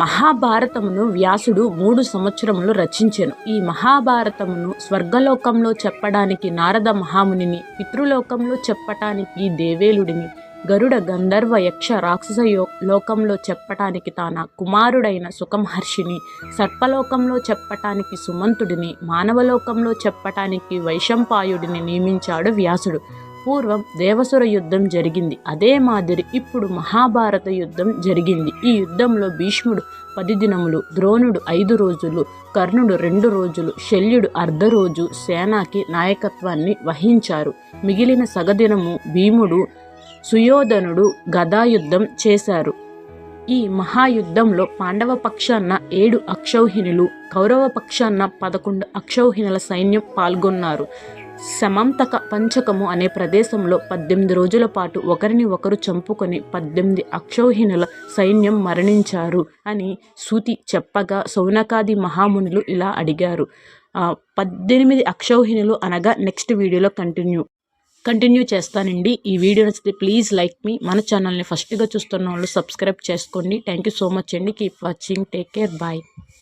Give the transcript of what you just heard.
మహాభారతమును వ్యాసుడు 3 సంవత్సరములు రచించెను. ఈ మహాభారతమును స్వర్గలోకంలో చెప్పడానికి నారద మహామునిని, పితృలోకంలో చెప్పటానికి దేవేలుడిని, గరుడ గంధర్వ యక్ష రాక్షస లోకంలో చెప్పటానికి తన కుమారుడైన సుఖమహర్షిని, సర్పలోకంలో చెప్పటానికి సుమంతుడిని, మానవలోకంలో చెప్పటానికి వైశంపాయుడిని నియమించాడు వ్యాసుడు. పూర్వం దేవసుర యుద్ధం జరిగింది. అదే మాదిరి ఇప్పుడు మహాభారత యుద్ధం జరిగింది. ఈ యుద్ధంలో భీష్ముడు 10 దినములు, ద్రోణుడు 5 రోజులు, కర్ణుడు 2 రోజులు, శల్యుడు అర్ధ రోజు సేనాకి నాయకత్వాన్ని వహించారు. మిగిలిన సగదినము భీముడు, సుయోధనుడు గదాయుద్ధం చేశారు. ఈ మహాయుద్ధంలో పాండవ పక్షాన 7 అక్షౌహిణులు, కౌరవ పక్షాన 11 అక్షౌహిణుల సైన్యం పాల్గొన్నారు. సమంతక పంచకము అనే ప్రదేశంలో 18 రోజుల పాటు ఒకరిని ఒకరు చంపుకొని 18 అక్షౌహిణుల సైన్యం మరణించారు అని శృతి చెప్పగా శౌనకాది మహామునులు ఇలా అడిగారు. 18 అక్షౌహిణులు అనగా నెక్స్ట్ వీడియోలో కంటిన్యూ చేస్తానండి. ఈ వీడియో నచ్చితే ప్లీజ్ లైక్ మీ. మన ఛానల్ని ఫస్ట్గా చూస్తున్న వాళ్ళు సబ్స్క్రైబ్ చేసుకోండి. థ్యాంక్ యూ సో మచ్ అండి. Keep watching. Take care. Bye.